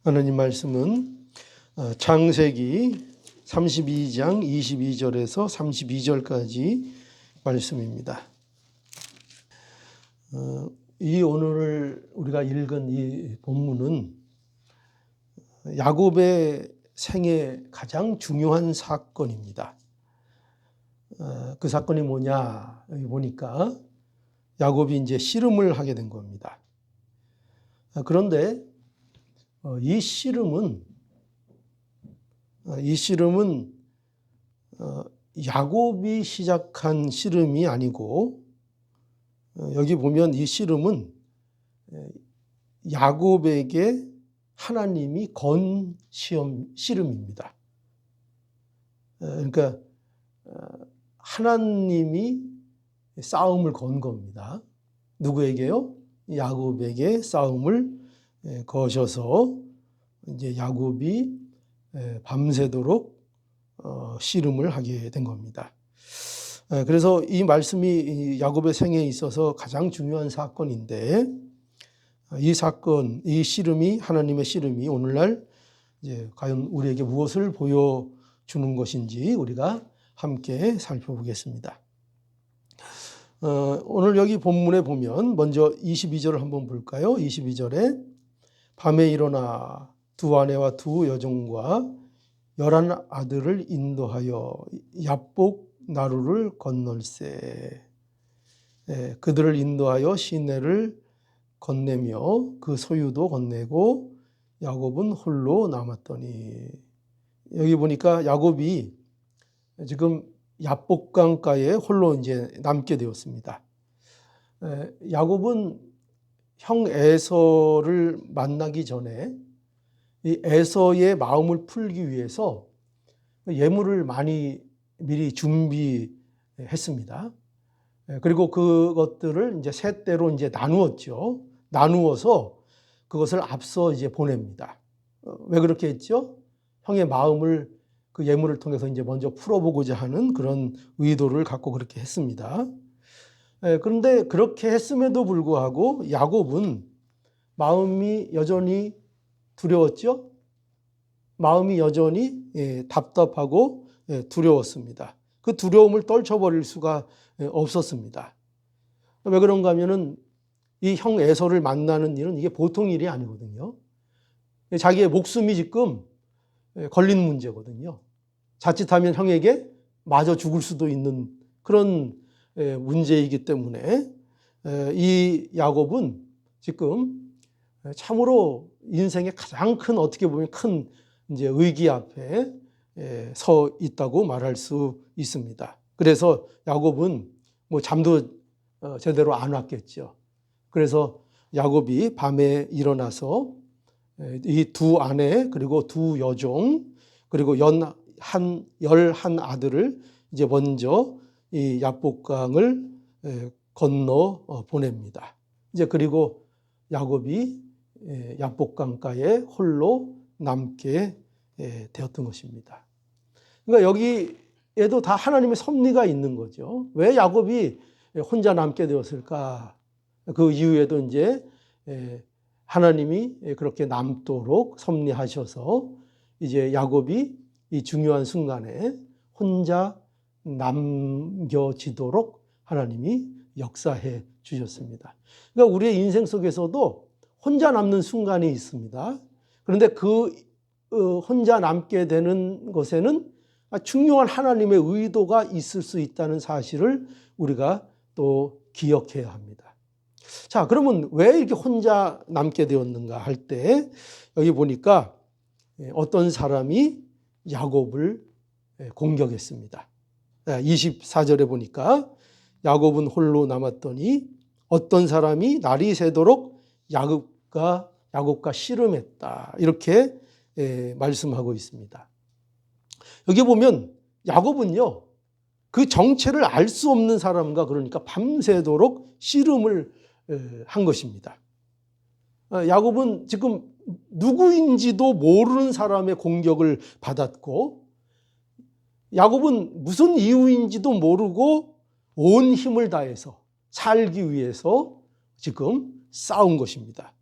하나님 말씀은 창세기 32장 22절에서 32절까지 말씀입니다. 이 오늘 우리가 읽은 이 본문은 야곱의 생애 가장 중요한 사건입니다. 그 사건이 뭐냐 여기 보니까 야곱이 이제 씨름을 하게 된 겁니다. 그런데 이 씨름은 야곱이 시작한 씨름이 아니고 여기 보면 이 씨름은 야곱에게 하나님이 건 씨름입니다. 그러니까 하나님이 싸움을 건 겁니다. 누구에게요? 야곱에게 싸움을 거셔서 이제 야곱이 밤새도록 씨름을 하게 된 겁니다. 그래서 이 말씀이 야곱의 생애에 있어서 가장 중요한 사건인데 이 사건, 이 씨름이 하나님의 씨름이 오늘날 이제 과연 우리에게 무엇을 보여주는 것인지 우리가 함께 살펴보겠습니다. 오늘 여기 본문에 보면 먼저 22절을 한번 볼까요? 22절에 밤에 일어나 두 아내와 두 여종과 11 아들을 인도하여 야복 나루를 건널세. 그들을 인도하여 시내를 건네며 그 소유도 건네고 야곱은 홀로 남았더니, 여기 보니까 야곱이 지금 야복강가에 홀로 이제 남게 되었습니다. 야곱은 형 에서를 만나기 전에 이 에서의 마음을 풀기 위해서 예물을 많이 미리 준비했습니다. 그리고 그것들을 이제 세 대로 이제 나누었죠. 나누어서 그것을 앞서 이제 보냅니다. 왜 그렇게 했죠? 형의 마음을 그 예물을 통해서 이제 먼저 풀어보고자 하는 그런 의도를 갖고 그렇게 했습니다. 그런데 그렇게 했음에도 불구하고 야곱은 마음이 여전히 두려웠죠. 마음이 여전히 답답하고 두려웠습니다. 그 두려움을 떨쳐버릴 수가 없었습니다. 왜 그런가 하면은 이 형 에서를 만나는 일은 이게 보통 일이 아니거든요. 자기의 목숨이 지금 걸린 문제거든요. 자칫하면 형에게 맞아 죽을 수도 있는 그런 문제이기 때문에 이 야곱은 지금 참으로 인생의 가장 큰, 어떻게 보면 큰 이제 위기 앞에 서 있다고 말할 수 있습니다. 그래서 야곱은 뭐 잠도 제대로 안 왔겠죠. 그래서 야곱이 밤에 일어나서 이 두 아내 그리고 두 여종 그리고 11 아들을 이제 먼저 이 야복강을 건너 보냅니다. 이제 그리고 야곱이 야복강가에 홀로 남게 되었던 것입니다. 그러니까 여기에도 다 하나님의 섭리가 있는 거죠. 왜 야곱이 혼자 남게 되었을까? 그 이후에도 이제 하나님이 그렇게 남도록 섭리하셔서 이제 야곱이 이 중요한 순간에 혼자 남겨지도록 하나님이 역사해 주셨습니다. 그러니까 우리의 인생 속에서도 혼자 남는 순간이 있습니다. 그런데 그 혼자 남게 되는 것에는 중요한 하나님의 의도가 있을 수 있다는 사실을 우리가 또 기억해야 합니다. 자, 그러면 왜 이렇게 혼자 남게 되었는가 할 때 여기 보니까 어떤 사람이 야곱을 공격했습니다. 24절에 보니까 야곱은 홀로 남았더니 어떤 사람이 날이 새도록 야곱과 씨름했다. 이렇게 말씀하고 있습니다. 여기 보면 야곱은요, 그 정체를 알 수 없는 사람과 그러니까 밤새도록 씨름을 한 것입니다. 야곱은 지금 누구인지도 모르는 사람의 공격을 받았고 야곱은 무슨 이유인지도 모르고 온 힘을 다해서 살기 위해서 지금 싸운 것입니다.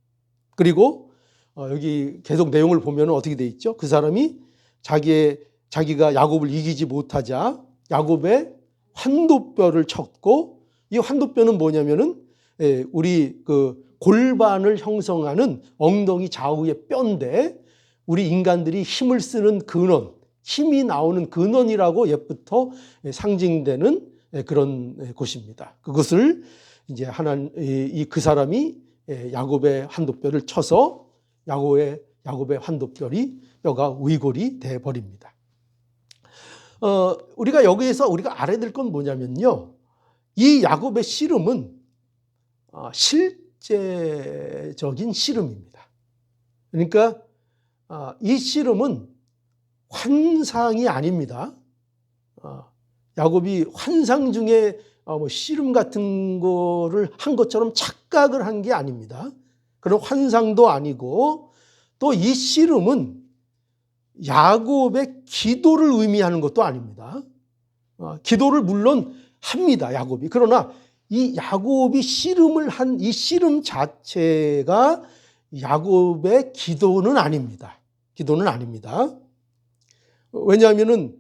그리고 여기 계속 내용을 보면 어떻게 돼 있죠? 그 사람이 자기가 야곱을 이기지 못하자 야곱의 환도뼈를 쳤고, 이 환도뼈는 뭐냐면은 우리 그 골반을 형성하는 엉덩이 좌우의 뼈인데, 우리 인간들이 힘을 쓰는 근원, 힘이 나오는 근원이라고 옛부터 상징되는 그런 곳입니다. 그것을 이제 그 사람이 야곱의 환도뼈를 쳐서 야곱의 뼈가 위골이 돼 버립니다. 우리가 여기에서 우리가 알아야 될 건 뭐냐면요, 이 야곱의 씨름은 실제적인 씨름입니다. 그러니까 이 씨름은 환상이 아닙니다. 야곱이 환상 중에 씨름 같은 거를 한 것처럼 착각을 한 게 아닙니다. 그런 환상도 아니고, 또 이 씨름은 야곱의 기도를 의미하는 것도 아닙니다. 기도를 물론 합니다, 야곱이. 그러나 이 야곱이 씨름을 한 이 씨름 자체가 야곱의 기도는 아닙니다. 기도는 아닙니다. 왜냐하면은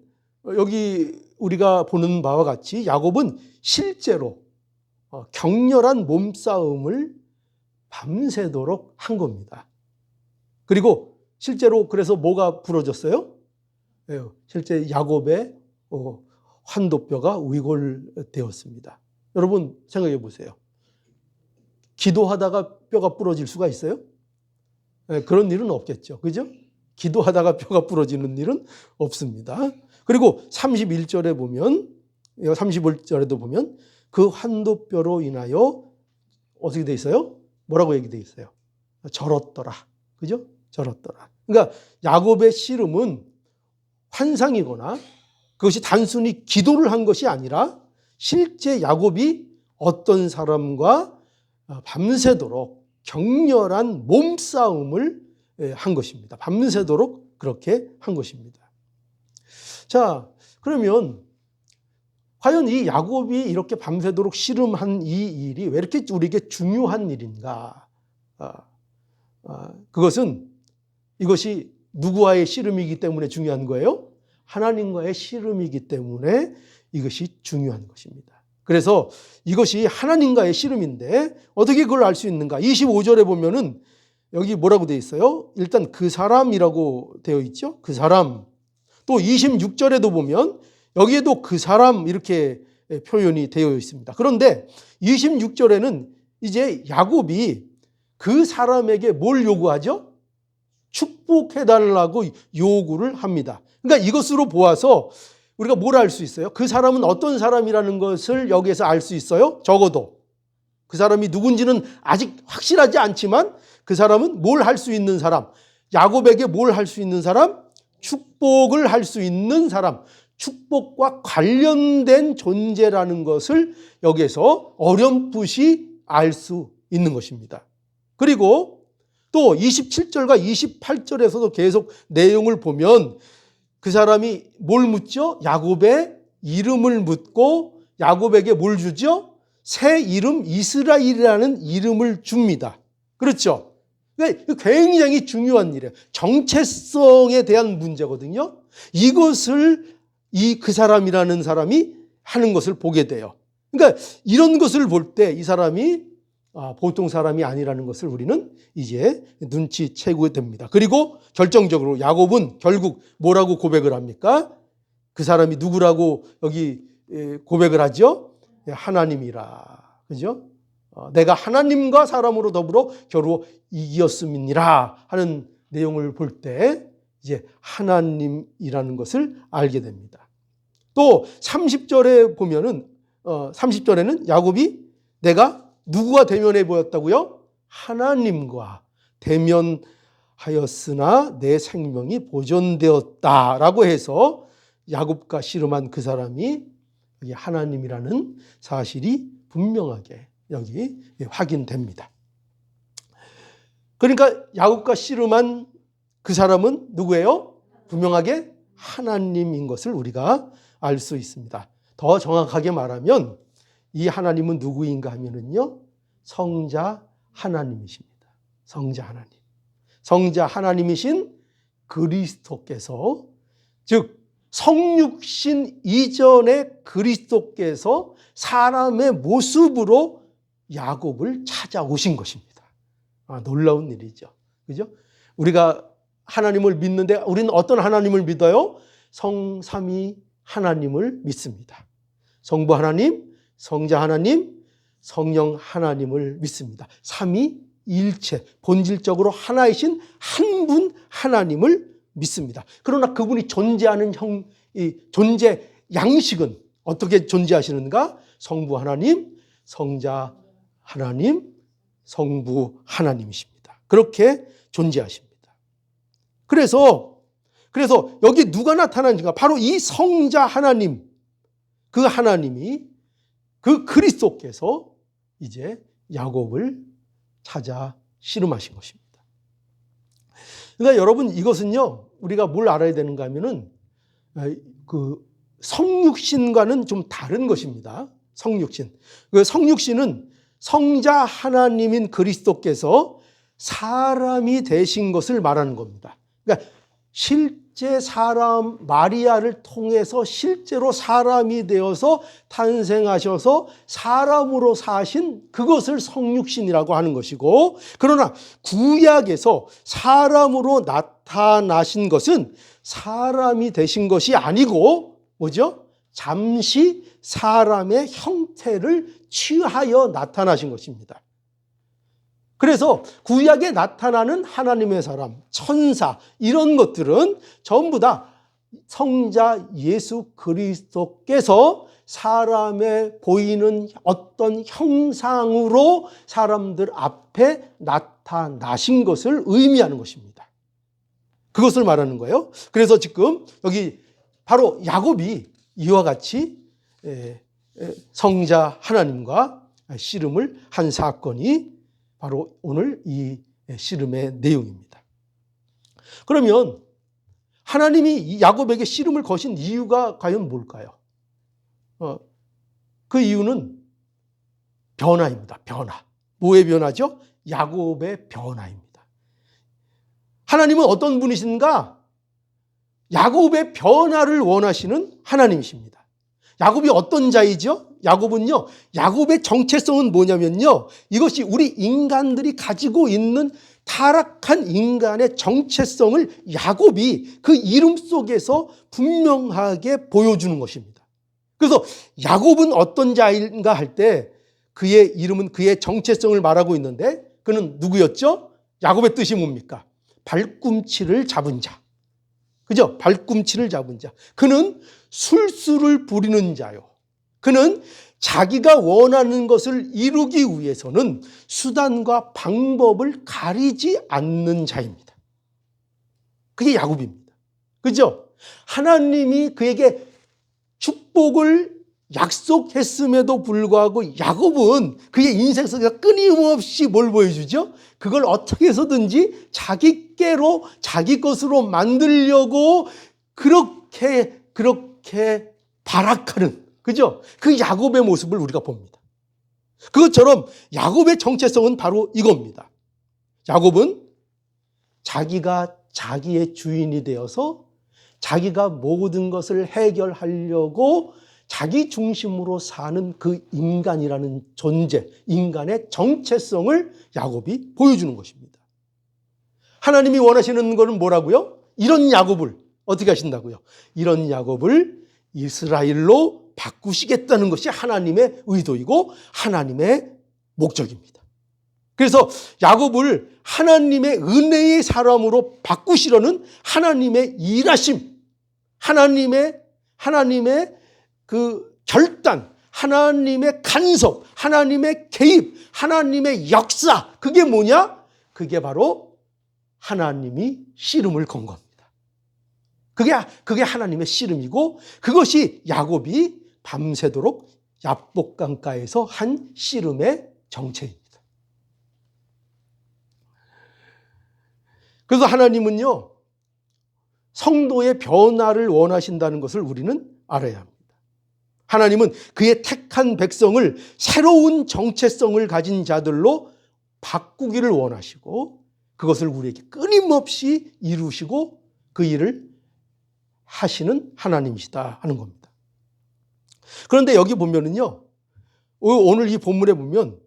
여기 우리가 보는 바와 같이 야곱은 실제로 격렬한 몸싸움을 밤새도록 한 겁니다. 그리고 실제로 그래서 뭐가 부러졌어요? 실제 야곱의 환도뼈가 위골되었습니다. 여러분 생각해 보세요. 기도하다가 뼈가 부러질 수가 있어요? 그런 일은 없겠죠. 그죠? 기도하다가 뼈가 부러지는 일은 없습니다. 그리고 31절에 보면, 35절에도 보면 그 환도뼈로 인하여 어떻게 돼 있어요? 뭐라고 얘기돼 있어요? 절었더라. 그죠? 절었더라. 그러니까 야곱의 씨름은 환상이거나 그것이 단순히 기도를 한 것이 아니라 실제 야곱이 어떤 사람과 밤새도록 격렬한 몸싸움을 한 것입니다. 밤새도록 그렇게 한 것입니다. 자, 그러면 과연 이 야곱이 이렇게 밤새도록 씨름한 이 일이 왜 이렇게 우리에게 중요한 일인가? 이것이 누구와의 씨름이기 때문에 중요한 거예요? 하나님과의 씨름이기 때문에 이것이 중요한 것입니다. 그래서 이것이 하나님과의 씨름인데 어떻게 그걸 알 수 있는가? 25절에 보면은 여기 뭐라고 되어 있어요? 일단 그 사람이라고 되어 있죠. 그 사람. 또 26절에도 보면 여기에도 그 사람 이렇게 표현이 되어 있습니다. 그런데 26절에는 이제 야곱이 그 사람에게 뭘 요구하죠? 축복해달라고 요구를 합니다. 그러니까 이것으로 보아서 우리가 뭘 알 수 있어요? 그 사람은 어떤 사람이라는 것을 여기에서 알 수 있어요? 적어도 그 사람이 누군지는 아직 확실하지 않지만 그 사람은 뭘 할 수 있는 사람, 야곱에게 뭘 할 수 있는 사람? 축복을 할 수 있는 사람, 축복과 관련된 존재라는 것을 여기에서 어렴풋이 알 수 있는 것입니다. 그리고 또 27절과 28절에서도 계속 내용을 보면 그 사람이 뭘 묻죠? 야곱의 이름을 묻고 야곱에게 뭘 주죠? 새 이름 이스라엘이라는 이름을 줍니다. 그렇죠? 굉장히 중요한 일이에요. 정체성에 대한 문제거든요. 이것을 그 사람이라는 사람이 하는 것을 보게 돼요. 그러니까 이런 것을 볼 때 이 사람이 보통 사람이 아니라는 것을 우리는 이제 눈치채고 됩니다. 그리고 결정적으로 야곱은 결국 뭐라고 고백을 합니까? 그 사람이 누구라고 여기 고백을 하죠? 하나님이라. 그죠? 내가 하나님과 사람으로 더불어 겨루 이겼음이니라 하는 내용을 볼 때 이제 하나님이라는 것을 알게 됩니다. 또 30절에 보면은 30절에는 야곱이 내가 누구와 대면해 보였다고요? 하나님과 대면하였으나 내 생명이 보존되었다라고 해서 야곱과 씨름한 그 사람이 여기 하나님이라는 사실이 분명하게 여기 확인됩니다. 그러니까 야곱과 씨름한 그 사람은 누구예요? 분명하게 하나님인 것을 우리가 알 수 있습니다. 더 정확하게 말하면 이 하나님은 누구인가 하면은요, 성자 하나님이십니다. 성자 하나님. 성자 하나님이신 그리스도께서, 즉 성육신 이전의 그리스도께서 사람의 모습으로 야곱을 찾아오신 것입니다. 놀라운 일이죠. 그죠? 우리가 하나님을 믿는데 우리는 어떤 하나님을 믿어요? 성삼위 하나님을 믿습니다. 성부 하나님, 성자 하나님, 성령 하나님을 믿습니다. 삼위일체, 본질적으로 하나이신 한 분 하나님을 믿습니다. 그러나 그분이 존재하는 존재 양식은 어떻게 존재하시는가? 성부 하나님, 성자 하나님, 성부 하나님이십니다. 그렇게 존재하십니다. 그래서 여기 누가 나타나는가? 바로 이 성자 하나님, 그 하나님이, 그 그리스도께서 이제 야곱을 찾아 씨름하신 것입니다. 그러니까 여러분, 이것은요, 우리가 뭘 알아야 되는가 하면은 그 성육신과는 좀 다른 것입니다. 성육신. 그 성육신은 성자 하나님인 그리스도께서 사람이 되신 것을 말하는 겁니다. 그러니까 실제 사람 마리아를 통해서 실제로 사람이 되어서 탄생하셔서 사람으로 사신 그것을 성육신이라고 하는 것이고, 그러나 구약에서 사람으로 나타나신 것은 사람이 되신 것이 아니고 뭐죠? 잠시 사람의 형태를 취하여 나타나신 것입니다. 그래서 구약에 나타나는 하나님의 사람, 천사, 이런 것들은 전부 다 성자 예수 그리스도께서 사람의 보이는 어떤 형상으로 사람들 앞에 나타나신 것을 의미하는 것입니다. 그것을 말하는 거예요. 그래서 지금 여기 바로 야곱이 이와 같이 성자 하나님과 씨름을 한 사건이 바로 오늘 이 씨름의 내용입니다. 그러면 하나님이 야곱에게 씨름을 거신 이유가 과연 뭘까요? 그 이유는 변화입니다. 변화. 뭐의 변화죠? 야곱의 변화입니다. 하나님은 어떤 분이신가? 야곱의 변화를 원하시는 하나님이십니다. 야곱이 어떤 자이죠? 야곱은요, 야곱의 정체성은 뭐냐면요, 이것이 우리 인간들이 가지고 있는 타락한 인간의 정체성을 야곱이 그 이름 속에서 분명하게 보여주는 것입니다. 그래서 야곱은 어떤 자인가 할 때 그의 이름은 그의 정체성을 말하고 있는데, 그는 누구였죠? 야곱의 뜻이 뭡니까? 발꿈치를 잡은 자. 그죠? 발꿈치를 잡은 자. 그는 술수를 부리는 자요. 그는 자기가 원하는 것을 이루기 위해서는 수단과 방법을 가리지 않는 자입니다. 그게 야곱입니다. 그죠? 하나님이 그에게 축복을 약속했음에도 불구하고 야곱은 그의 인생 속에서 끊임없이 뭘 보여주죠? 그걸 어떻게 해서든지 자기께로, 자기 것으로 만들려고 그렇게 발악하는, 그죠? 그 야곱의 모습을 우리가 봅니다. 그것처럼 야곱의 정체성은 바로 이겁니다. 야곱은 자기가 자기의 주인이 되어서 자기가 모든 것을 해결하려고 자기 중심으로 사는 그 인간이라는 존재, 인간의 정체성을 야곱이 보여주는 것입니다. 하나님이 원하시는 것은 뭐라고요? 이런 야곱을 어떻게 하신다고요? 이런 야곱을 이스라엘로 바꾸시겠다는 것이 하나님의 의도이고 하나님의 목적입니다. 그래서 야곱을 하나님의 은혜의 사람으로 바꾸시려는 하나님의 일하심, 하나님의 그 결단, 하나님의 간섭, 하나님의 개입, 하나님의 역사, 그게 뭐냐? 그게 바로 하나님이 씨름을 건 겁니다. 그게 하나님의 씨름이고, 그것이 야곱이 밤새도록 야복강가에서 한 씨름의 정체입니다. 그래서 하나님은요, 성도의 변화를 원하신다는 것을 우리는 알아야 합니다. 하나님은 그의 택한 백성을 새로운 정체성을 가진 자들로 바꾸기를 원하시고, 그것을 우리에게 끊임없이 이루시고 그 일을 하시는 하나님이시다 하는 겁니다. 그런데 여기 보면은요, 오늘 이 본문에 보면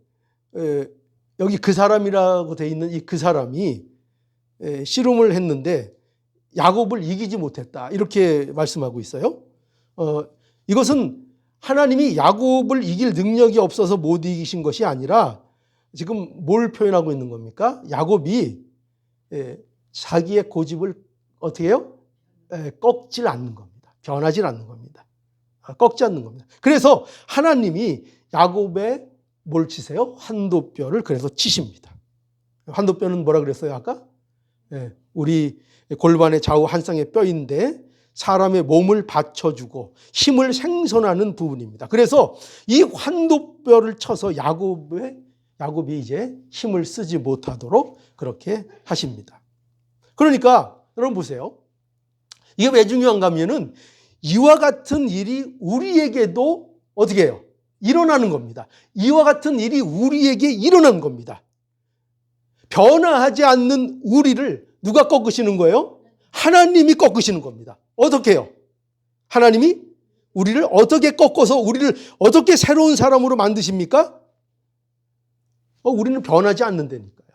여기 그 사람이라고 돼 있는 이 그 사람이 씨름을 했는데 야곱을 이기지 못했다 이렇게 말씀하고 있어요. 이것은 하나님이 야곱을 이길 능력이 없어서 못 이기신 것이 아니라 지금 뭘 표현하고 있는 겁니까? 야곱이 자기의 고집을 어떻게 해요? 꺾질 않는 겁니다. 변하지 않는 겁니다. 꺾지 않는 겁니다. 그래서 하나님이 야곱의 뭘 치세요? 환도뼈를 그래서 치십니다. 환도뼈는 뭐라 그랬어요 아까? 우리 골반의 좌우 한 쌍의 뼈인데 사람의 몸을 받쳐주고 힘을 생선하는 부분입니다. 그래서 이 환도뼈를 쳐서 야곱이 이제 힘을 쓰지 못하도록 그렇게 하십니다. 그러니까 여러분 보세요. 이게 왜 중요한가 하면은 이와 같은 일이 우리에게도 어떻게 해요? 일어나는 겁니다. 이와 같은 일이 우리에게 일어난 겁니다. 변화하지 않는 우리를 누가 꺾으시는 거예요? 하나님이 꺾으시는 겁니다. 어떻게 해요? 하나님이 우리를 어떻게 꺾어서 우리를 어떻게 새로운 사람으로 만드십니까? 우리는 변하지 않는다니까요.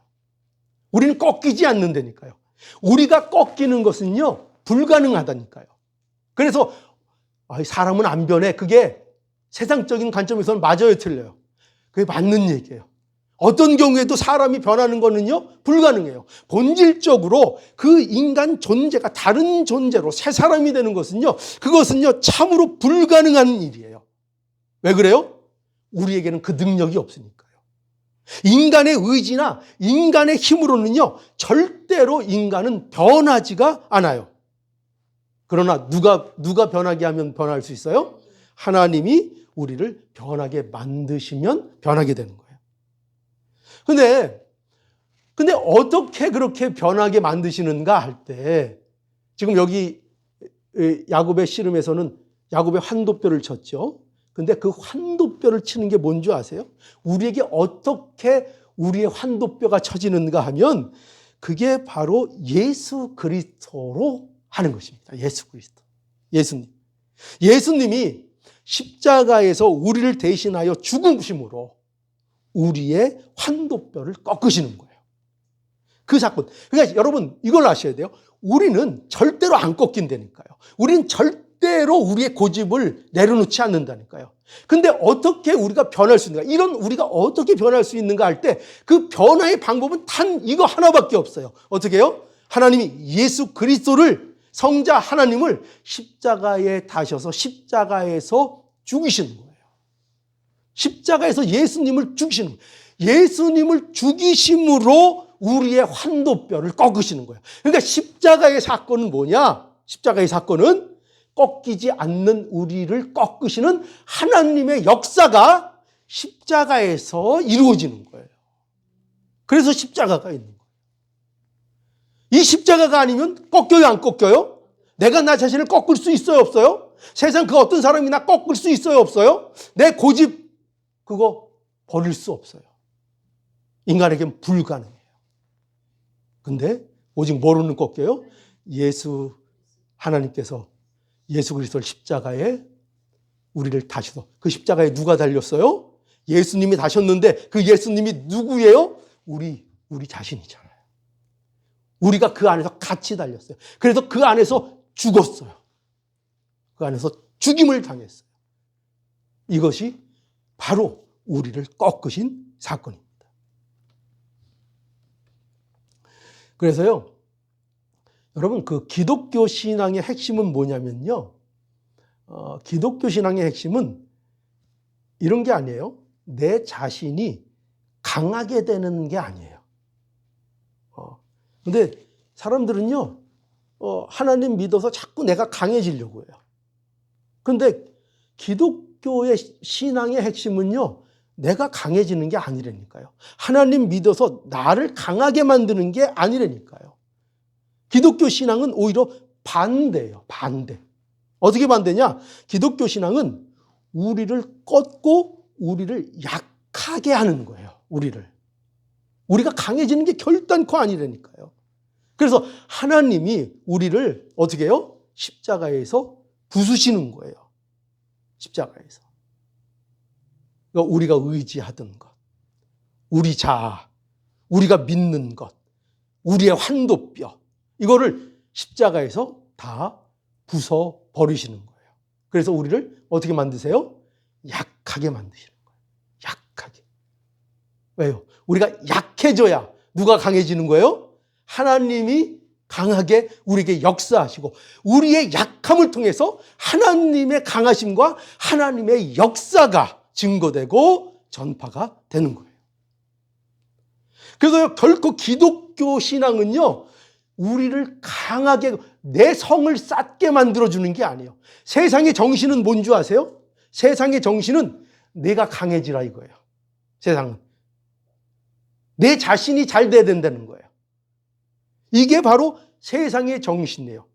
우리는 꺾이지 않는다니까요. 우리가 꺾이는 것은요, 불가능하다니까요. 그래서 사람은 안 변해. 그게 세상적인 관점에서는 맞아요, 틀려요? 그게 맞는 얘기예요. 어떤 경우에도 사람이 변하는 거는요, 불가능해요. 본질적으로 그 인간 존재가 다른 존재로 새 사람이 되는 것은요, 그것은요, 참으로 불가능한 일이에요. 왜 그래요? 우리에게는 그 능력이 없으니까요. 인간의 의지나 인간의 힘으로는요, 절대로 인간은 변하지가 않아요. 그러나 누가 변하게 하면 변할 수 있어요? 하나님이 우리를 변하게 만드시면 변하게 되는 거예요. 근데 어떻게 그렇게 변하게 만드시는가 할 때, 지금 여기 야곱의 씨름에서는 야곱의 환도뼈를 쳤죠. 근데 그 환도뼈를 치는 게 뭔지 아세요? 우리에게 어떻게 우리의 환도뼈가 쳐지는가 하면 그게 바로 예수 그리스도로 하는 것입니다. 예수 그리스도. 예수님. 예수님이 십자가에서 우리를 대신하여 죽으심으로 우리의 환도뼈를 꺾으시는 거예요. 그 사건. 그러니까 여러분 이걸 아셔야 돼요. 우리는 절대로 안 꺾인다니까요. 우리는 절대로 우리의 고집을 내려놓지 않는다니까요. 근데 어떻게 우리가 변할 수 있는가? 이런 우리가 어떻게 변할 수 있는가 할 때 그 변화의 방법은 단 이거 하나밖에 없어요. 어떻게 해요? 하나님이 예수 그리스도를 성자 하나님을 십자가에 다셔서 십자가에서 죽이시는 거예요. 십자가에서 예수님을 죽이시는 거예요. 예수님을 죽이심으로 우리의 환도뼈를 꺾으시는 거예요. 그러니까 십자가의 사건은 뭐냐? 십자가의 사건은 꺾이지 않는 우리를 꺾으시는 하나님의 역사가 십자가에서 이루어지는 거예요. 그래서 십자가가 있는 거예요. 이 십자가가 아니면 꺾여요, 안 꺾여요? 내가 나 자신을 꺾을 수 있어요, 없어요? 세상 그 어떤 사람이 나 꺾을 수 있어요, 없어요? 내 고집 그거 버릴 수 없어요. 인간에겐 불가능해요. 근데 오직 뭐로는 꺾여요? 하나님께서 예수 그리스도를 십자가에 우리를 다셔서, 그 십자가에 누가 달렸어요? 예수님이 다셨는데 그 예수님이 누구예요? 우리 자신이잖아요. 우리가 그 안에서 같이 달렸어요. 그래서 그 안에서 죽었어요. 그 안에서 죽임을 당했어요. 이것이 바로 우리를 꺾으신 사건입니다. 그래서요, 여러분 그 기독교 신앙의 핵심은 뭐냐면요, 기독교 신앙의 핵심은 이런 게 아니에요. 내 자신이 강하게 되는 게 아니에요. 근데 사람들은요, 하나님 믿어서 자꾸 내가 강해지려고 해요. 근데 기독교의 신앙의 핵심은요, 내가 강해지는 게 아니라니까요. 하나님 믿어서 나를 강하게 만드는 게 아니라니까요. 기독교 신앙은 오히려 반대예요. 반대. 어떻게 반대냐? 기독교 신앙은 우리를 꺾고 우리를 약하게 하는 거예요. 우리를. 우리가 강해지는 게 결단코 아니라니까요. 그래서 하나님이 우리를 어떻게 해요? 십자가에서 부수시는 거예요. 십자가에서. 그러니까 우리가 의지하던 것, 우리 자아, 우리가 믿는 것, 우리의 환도뼈, 이거를 십자가에서 다 부숴버리시는 거예요. 그래서 우리를 어떻게 만드세요? 약하게 만드시는 거예요. 약하게. 왜요? 우리가 약해져야 누가 강해지는 거예요? 하나님이 강하게 우리에게 역사하시고 우리의 약함을 통해서 하나님의 강하심과 하나님의 역사가 증거되고 전파가 되는 거예요. 그래서 결코 기독교 신앙은요, 우리를 강하게 내 성을 쌓게 만들어주는 게 아니에요. 세상의 정신은 뭔 줄 아세요? 세상의 정신은 내가 강해지라 이거예요. 세상은. 내 자신이 잘 돼야 된다는 거예요. 이게 바로 세상의 정신이에요.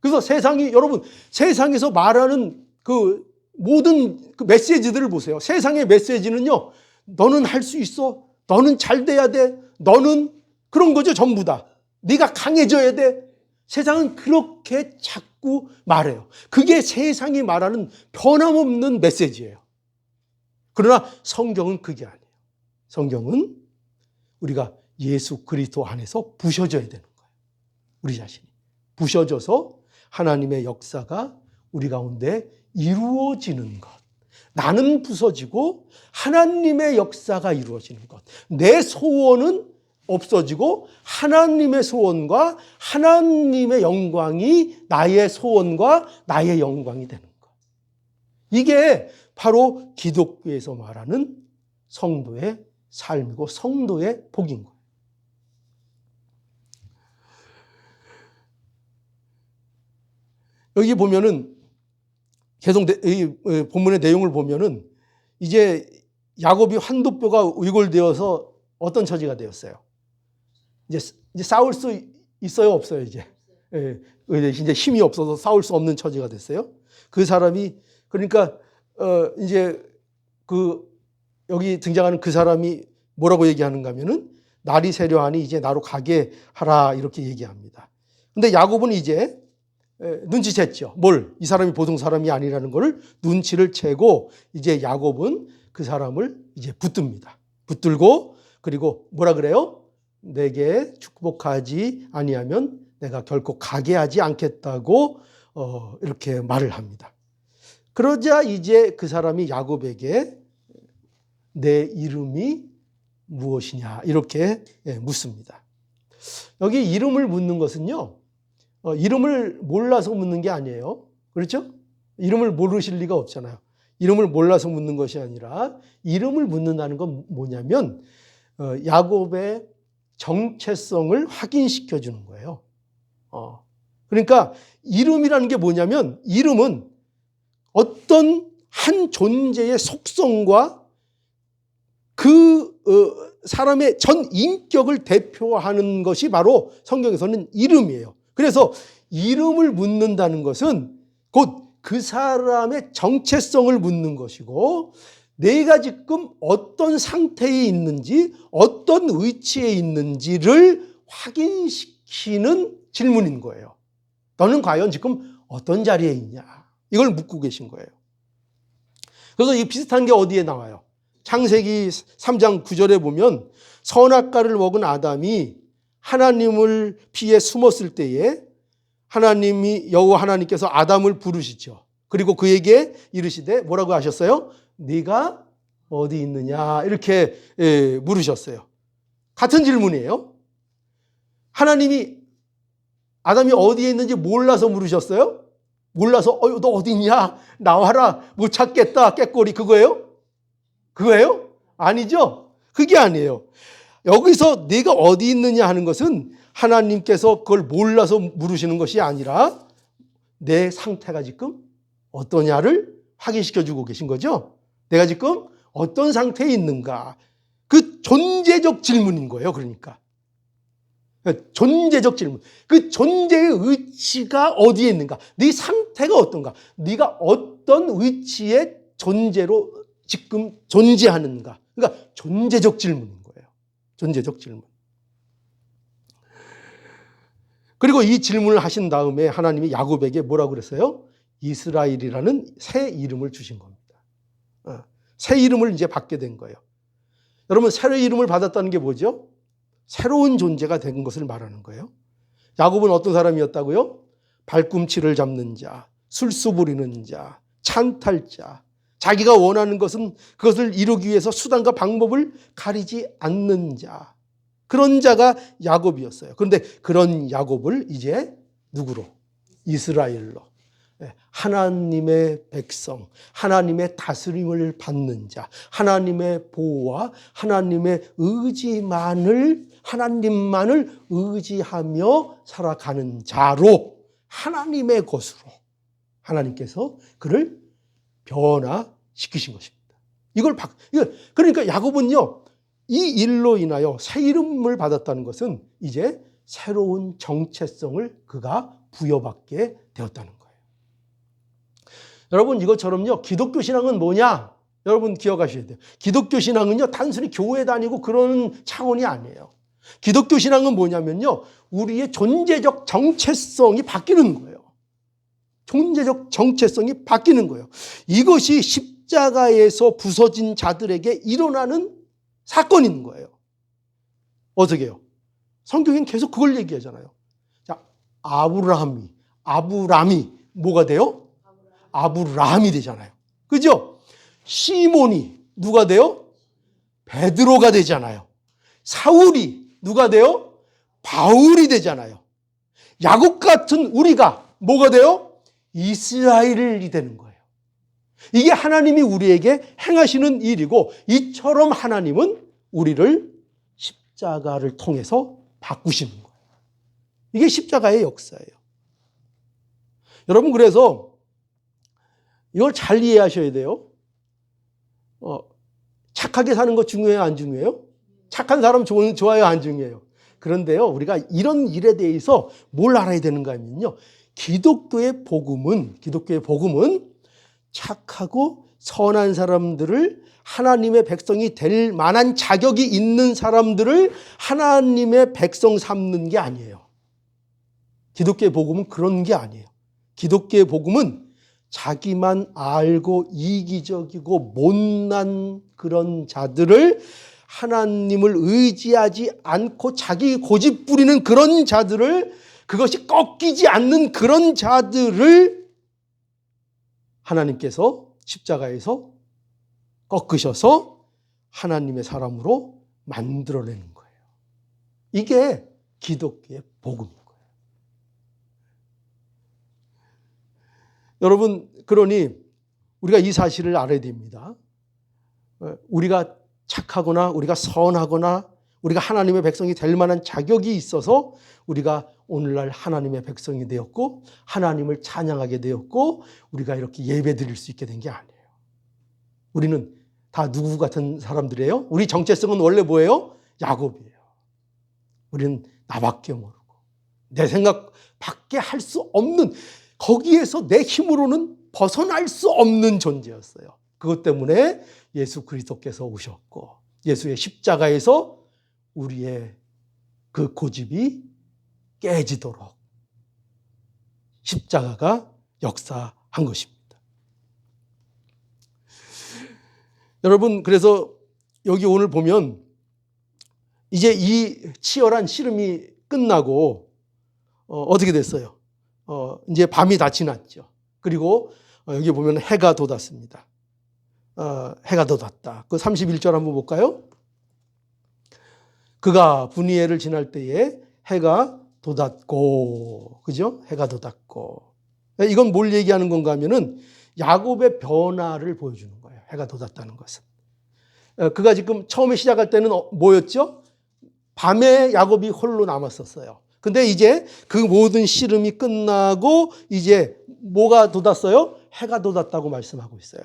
그래서 세상이, 여러분, 세상에서 말하는 그 모든 그 메시지들을 보세요. 세상의 메시지는요, 너는 할 수 있어. 너는 잘 돼야 돼. 너는 그런 거죠, 전부 다. 네가 강해져야 돼. 세상은 그렇게 자꾸 말해요. 그게 세상이 말하는 변함없는 메시지예요. 그러나 성경은 그게 아니에요. 성경은 우리가 예수 그리스도 안에서 부셔져야 되는 거예요. 우리 자신이 부셔져서 하나님의 역사가 우리 가운데 이루어지는 것. 나는 부서지고 하나님의 역사가 이루어지는 것. 내 소원은 없어지고 하나님의 소원과 하나님의 영광이 나의 소원과 나의 영광이 되는 것. 이게 바로 기독교에서 말하는 성도의 삶이고 성도의 복인 거예요. 여기 보면은 계속 본문의 내용을 보면은 이제 야곱이 환도뼈가 위골되어서 어떤 처지가 되었어요? 이제 싸울 수 있어요, 없어요, 이제? 이제 힘이 없어서 싸울 수 없는 처지가 됐어요. 그 사람이, 그러니까 이제 여기 등장하는 그 사람이 뭐라고 얘기하는가 하면은 날이 새려하니 이제 나로 가게 하라 이렇게 얘기합니다. 근데 야곱은 이제 눈치챘죠. 뭘? 이 사람이 보통 사람이 아니라는 걸 눈치를 채고 이제 야곱은 그 사람을 이제 붙듭니다. 붙들고 그리고 뭐라 그래요? 내게 축복하지 아니하면 내가 결코 가게 하지 않겠다고 이렇게 말을 합니다. 그러자 이제 그 사람이 야곱에게 내 이름이 무엇이냐 이렇게 묻습니다. 여기 이름을 묻는 것은요, 이름을 몰라서 묻는 게 아니에요. 그렇죠? 이름을 모르실 리가 없잖아요. 이름을 몰라서 묻는 것이 아니라 이름을 묻는다는 건 뭐냐면 야곱의 정체성을 확인시켜 주는 거예요. 그러니까 이름이라는 게 뭐냐면 이름은 어떤 한 존재의 속성과 그 사람의 전 인격을 대표하는 것이 바로 성경에서는 이름이에요. 그래서 이름을 묻는다는 것은 곧 그 사람의 정체성을 묻는 것이고 내가 지금 어떤 상태에 있는지 어떤 위치에 있는지를 확인시키는 질문인 거예요. 너는 과연 지금 어떤 자리에 있냐? 이걸 묻고 계신 거예요. 그래서 이 비슷한 게 어디에 나와요? 창세기 3장 9절에 보면 선악과를 먹은 아담이 하나님을 피해 숨었을 때에 하나님이 여호와 하나님께서 아담을 부르시죠. 그리고 그에게 이르시되 뭐라고 하셨어요? 네가 어디 있느냐 이렇게 물으셨어요. 같은 질문이에요. 하나님이 아담이 어디에 있는지 몰라서 물으셨어요? 몰라서 너 어디 있냐? 나와라. 못 찾겠다. 깨꼬리 그거예요? 그거예요? 아니죠. 그게 아니에요. 여기서 네가 어디 있느냐 하는 것은 하나님께서 그걸 몰라서 물으시는 것이 아니라 내 상태가 지금 어떠냐를 확인시켜주고 계신 거죠. 내가 지금 어떤 상태에 있는가. 그 존재적 질문인 거예요. 그러니까 존재적 질문. 그 존재의 위치가 어디에 있는가. 네 상태가 어떤가. 네가 어떤 위치의 존재로 지금 존재하는가. 그러니까 존재적 질문인 거예요. 존재적 질문. 그리고 이 질문을 하신 다음에 하나님이 야곱에게 뭐라고 그랬어요? 이스라엘이라는 새 이름을 주신 겁니다. 새 이름을 이제 받게 된 거예요. 여러분, 새 이름을 받았다는 게 뭐죠? 새로운 존재가 된 것을 말하는 거예요. 야곱은 어떤 사람이었다고요? 발꿈치를 잡는 자, 술수 부리는 자, 찬탈자, 자기가 원하는 것은 그것을 이루기 위해서 수단과 방법을 가리지 않는 자, 그런 자가 야곱이었어요. 그런데 그런 야곱을 이제 누구로? 이스라엘로. 하나님의 백성, 하나님의 다스림을 받는 자, 하나님의 보호와 하나님의 하나님만을 의지하며 살아가는 자로, 하나님의 것으로 하나님께서 그를 변화시키신 것입니다. 그러니까 야곱은요, 이 일로 인하여 새 이름을 받았다는 것은 이제 새로운 정체성을 그가 부여받게 되었다는 거예요. 여러분, 이것처럼요, 기독교 신앙은 뭐냐? 여러분 기억하셔야 돼요. 기독교 신앙은요, 단순히 교회 다니고 그런 차원이 아니에요. 기독교 신앙은 뭐냐면요, 우리의 존재적 정체성이 바뀌는 거예요. 존재적 정체성이 바뀌는 거예요. 이것이 십자가에서 부서진 자들에게 일어나는 사건인 거예요. 어떻게 해요? 성경엔 계속 그걸 얘기하잖아요. 자, 아브라함이 뭐가 돼요? 아브라함이 되잖아요. 그죠? 시몬이 누가 돼요? 베드로가 되잖아요. 사울이 누가 돼요? 바울이 되잖아요. 야곱 같은 우리가 뭐가 돼요? 이스라엘이 되는 거예요. 이게 하나님이 우리에게 행하시는 일이고, 이처럼 하나님은 우리를 십자가를 통해서 바꾸시는 거예요. 이게 십자가의 역사예요. 여러분, 그래서 이걸 잘 이해하셔야 돼요. 착하게 사는 거 중요해요, 안 중요해요? 착한 사람 좋아요, 안 중요해요? 그런데요, 우리가 이런 일에 대해서 뭘 알아야 되는가 하면요, 기독교의 복음은 착하고 선한 사람들을, 하나님의 백성이 될 만한 자격이 있는 사람들을 하나님의 백성 삼는 게 아니에요. 기독교의 복음은 그런 게 아니에요. 기독교의 복음은 자기만 알고 이기적이고 못난 그런 자들을, 하나님을 의지하지 않고 자기 고집 부리는 그런 자들을, 그것이 꺾이지 않는 그런 자들을 하나님께서 십자가에서 꺾으셔서 하나님의 사람으로 만들어내는 거예요. 이게 기독교의 복음인 거예요. 여러분, 그러니 우리가 이 사실을 알아야 됩니다. 우리가 착하거나 우리가 선하거나 우리가 하나님의 백성이 될 만한 자격이 있어서 우리가 오늘날 하나님의 백성이 되었고 하나님을 찬양하게 되었고 우리가 이렇게 예배 드릴 수 있게 된 게 아니에요. 우리는 다 누구 같은 사람들이에요? 우리 정체성은 원래 뭐예요? 야곱이에요. 우리는 나밖에 모르고 내 생각밖에 할 수 없는, 거기에서 내 힘으로는 벗어날 수 없는 존재였어요. 그것 때문에 예수 그리스도께서 오셨고 예수의 십자가에서 우리의 그 고집이 깨지도록 십자가가 역사한 것입니다. 여러분, 그래서 여기 오늘 보면 이제 이 치열한 씨름이 끝나고 어떻게 됐어요? 이제 밤이 다 지났죠. 그리고 여기 보면 해가 돋았습니다. 해가 돋았다. 그 31절 한번 볼까요? 그가 분이엘을 지날 때에 해가 돋았고, 그죠? 해가 돋았고. 이건 뭘 얘기하는 건가 하면은 야곱의 변화를 보여주는 거예요. 해가 돋았다는 것은. 그가 지금 처음에 시작할 때는 뭐였죠? 밤에 야곱이 홀로 남았었어요. 근데 이제 그 모든 씨름이 끝나고 이제 뭐가 돋았어요? 해가 돋았다고 말씀하고 있어요.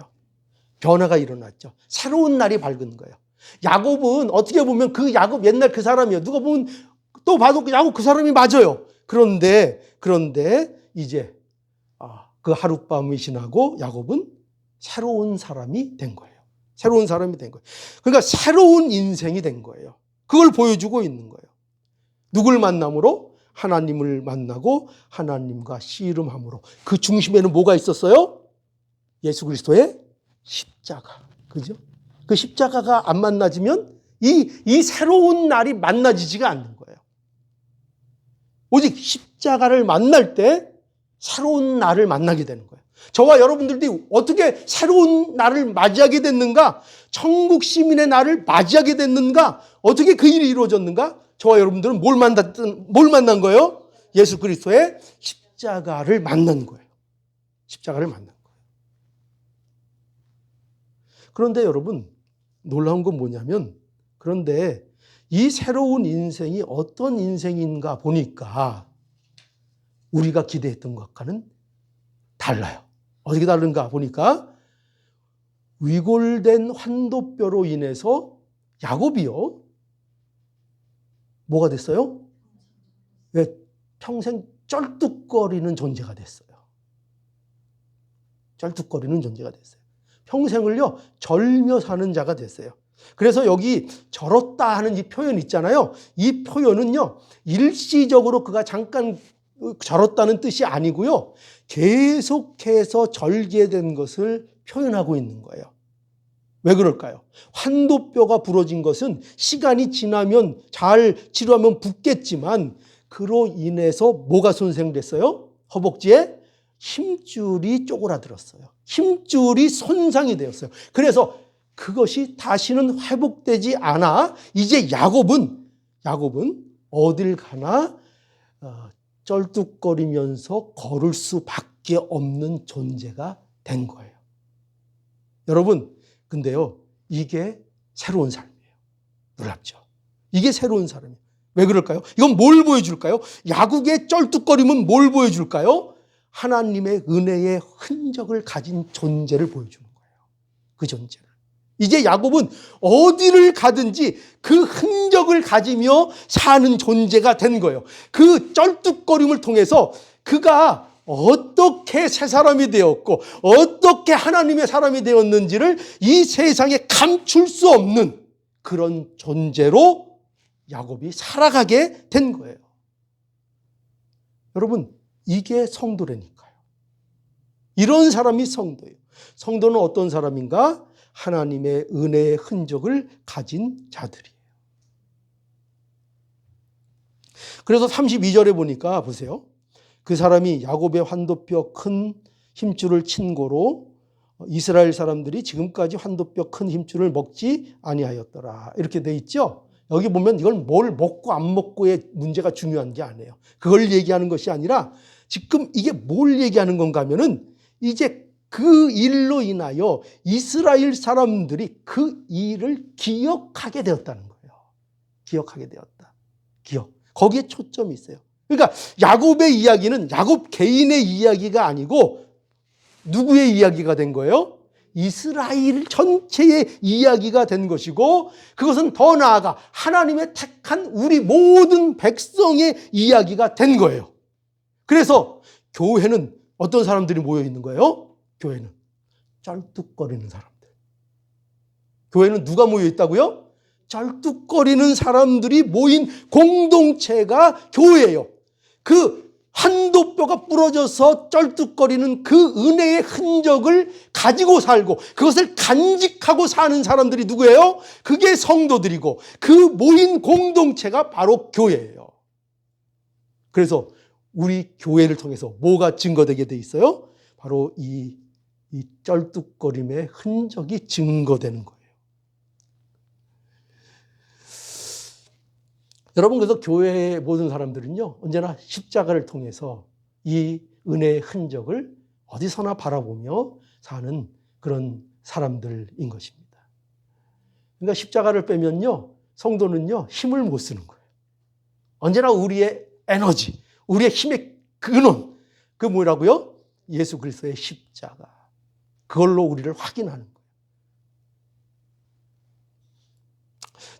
변화가 일어났죠. 새로운 날이 밝은 거예요. 야곱은 어떻게 보면 그 야곱 옛날 그 사람이에요. 누가 보면 또 봐도 야곱 그 사람이 맞아요. 그런데 이제 그 하룻밤이 지나고 야곱은 새로운 사람이 된 거예요. 새로운 사람이 된 거예요. 그러니까 새로운 인생이 된 거예요. 그걸 보여주고 있는 거예요. 누굴 만남으로? 하나님을 만나고 하나님과 씨름함으로. 그 중심에는 뭐가 있었어요? 예수 그리스도의 십자가. 그죠? 그 십자가가 안 만나지면 이 새로운 날이 만나지지가 않는 거예요. 오직 십자가를 만날 때 새로운 날을 만나게 되는 거예요. 저와 여러분들이 어떻게 새로운 날을 맞이하게 됐는가? 천국 시민의 날을 맞이하게 됐는가? 어떻게 그 일이 이루어졌는가? 저와 여러분들은 뭘 만난 거예요? 예수 그리스도의 십자가를 만난 거예요. 십자가를 만난 거예요. 그런데 여러분, 놀라운 건 뭐냐면, 그런데 이 새로운 인생이 어떤 인생인가 보니까 우리가 기대했던 것과는 달라요. 어떻게 다른가 보니까 위골된 환도뼈로 인해서 야곱이요. 뭐가 됐어요? 왜? 평생 쩔뚝거리는 존재가 됐어요. 쩔뚝거리는 존재가 됐어요. 평생을요, 절며 사는 자가 됐어요. 그래서 여기 절었다 하는 이 표현 있잖아요. 이 표현은요, 일시적으로 그가 잠깐 절었다는 뜻이 아니고요, 계속해서 절게 된 것을 표현하고 있는 거예요. 왜 그럴까요? 환도뼈가 부러진 것은 시간이 지나면 잘 치료하면 붓겠지만 그로 인해서 뭐가 손상됐어요? 허벅지에 힘줄이 쪼그라들었어요. 힘줄이 손상이 되었어요. 그래서 그것이 다시는 회복되지 않아 이제 야곱은 어딜 가나 쩔뚝거리면서 걸을 수밖에 없는 존재가 된 거예요. 여러분, 근데요, 이게 새로운 삶이에요. 놀랍죠? 이게 새로운 삶이에요. 왜 그럴까요? 이건 뭘 보여줄까요? 야곱의 쩔뚝거림은 뭘 보여줄까요? 하나님의 은혜의 흔적을 가진 존재를 보여주는 거예요. 그 존재를. 이제 야곱은 어디를 가든지 그 흔적을 가지며 사는 존재가 된 거예요. 그 쩔뚝거림을 통해서 그가 어떻게 새 사람이 되었고 어떻게 하나님의 사람이 되었는지를 이 세상에 감출 수 없는 그런 존재로 야곱이 살아가게 된 거예요. 여러분, 이게 성도라니까요. 이런 사람이 성도예요. 성도는 어떤 사람인가? 하나님의 은혜의 흔적을 가진 자들이에요. 그래서 32절에 보니까 보세요. 그 사람이 야곱의 환도뼈 큰 힘줄을 친 고로 이스라엘 사람들이 지금까지 환도뼈 큰 힘줄을 먹지 아니하였더라. 이렇게 돼 있죠. 여기 보면 이건 뭘 먹고 안 먹고의 문제가 중요한 게 아니에요. 그걸 얘기하는 것이 아니라 지금 이게 뭘 얘기하는 건가 하면은 이제 그 일로 인하여 이스라엘 사람들이 그 일을 기억하게 되었다는 거예요. 기억하게 되었다. 기억. 거기에 초점이 있어요. 그러니까 야곱의 이야기는 야곱 개인의 이야기가 아니고 누구의 이야기가 된 거예요? 이스라엘 전체의 이야기가 된 것이고 그것은 더 나아가 하나님의 택한 우리 모든 백성의 이야기가 된 거예요. 그래서 교회는 어떤 사람들이 모여 있는 거예요? 교회는 쩔뚝거리는 사람들. 교회는 누가 모여 있다고요? 쩔뚝거리는 사람들이 모인 공동체가 교회예요. 그 환도뼈가 부러져서 쩔뚝거리는 그 은혜의 흔적을 가지고 살고 그것을 간직하고 사는 사람들이 누구예요? 그게 성도들이고 그 모인 공동체가 바로 교회예요. 그래서 우리 교회를 통해서 뭐가 증거되게 돼 있어요? 바로 이 쩔뚝거림의 흔적이 증거되는 거예요. 여러분, 그래서 교회의 모든 사람들은요, 언제나 십자가를 통해서 이 은혜의 흔적을 어디서나 바라보며 사는 그런 사람들인 것입니다. 그러니까 십자가를 빼면요, 성도는요, 힘을 못 쓰는 거예요. 언제나 우리의 에너지, 우리의 힘의 근원, 그 뭐라고요? 예수 그리스도의 십자가. 그걸로 우리를 확인하는 거예요.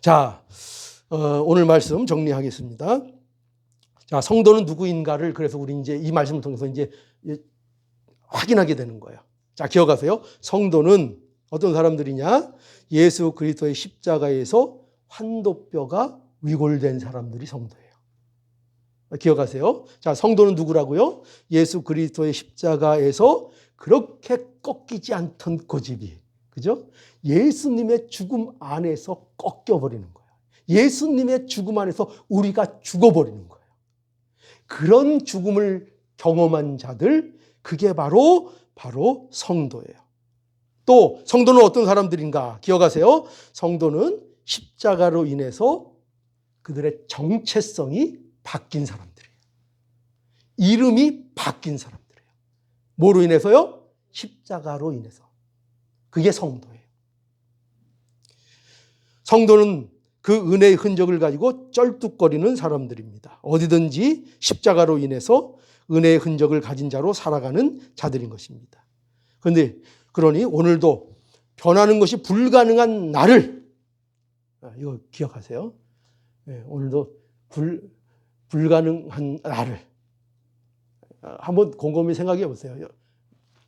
자, 오늘 말씀 정리하겠습니다. 자, 성도는 누구인가를 그래서 우리 이제 이 말씀을 통해서 이제 확인하게 되는 거예요. 자, 기억하세요. 성도는 어떤 사람들이냐? 예수 그리스도의 십자가에서 환도뼈가 위골된 사람들이 성도예요. 기억하세요? 자, 성도는 누구라고요? 예수 그리스도의 십자가에서 그렇게 꺾이지 않던 고집이, 그죠? 예수님의 죽음 안에서 꺾여버리는 거예요. 예수님의 죽음 안에서 우리가 죽어버리는 거예요. 그런 죽음을 경험한 자들, 그게 바로 성도예요. 또 성도는 어떤 사람들인가 기억하세요? 성도는 십자가로 인해서 그들의 정체성이 바뀐 사람들이에요. 이름이 바뀐 사람들이에요. 뭐로 인해서요? 십자가로 인해서. 그게 성도예요. 성도는 그 은혜의 흔적을 가지고 쩔뚝거리는 사람들입니다. 어디든지 십자가로 인해서 은혜의 흔적을 가진 자로 살아가는 자들인 것입니다. 그러니 오늘도 변하는 것이 불가능한 나를, 이거 기억하세요. 오늘도 불가능한 나를 한번 곰곰이 생각해 보세요.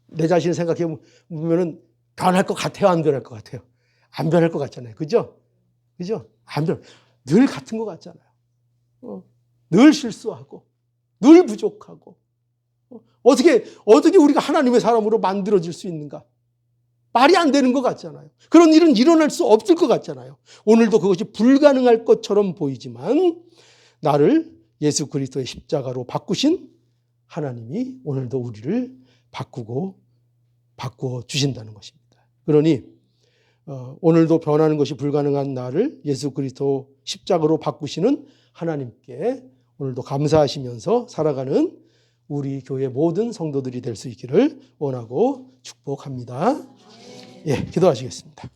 내 자신을 생각해 보면 변할 것 같아요? 안 변할 것 같아요? 안 변할 것 같잖아요. 그죠? 그죠? 안 변. 늘 같은 것 같잖아요. 늘 실수하고, 늘 부족하고. 어떻게 우리가 하나님의 사람으로 만들어질 수 있는가? 말이 안 되는 것 같잖아요. 그런 일은 일어날 수 없을 것 같잖아요. 오늘도 그것이 불가능할 것처럼 보이지만 나를 예수 그리스도의 십자가로 바꾸신 하나님이 오늘도 우리를 바꾸어 주신다는 것입니다. 그러니 오늘도 변하는 것이 불가능한 나를 예수 그리스도 십자가로 바꾸시는 하나님께 오늘도 감사하시면서 살아가는 우리 교회 모든 성도들이 될 수 있기를 원하고 축복합니다. 예, 기도하시겠습니다.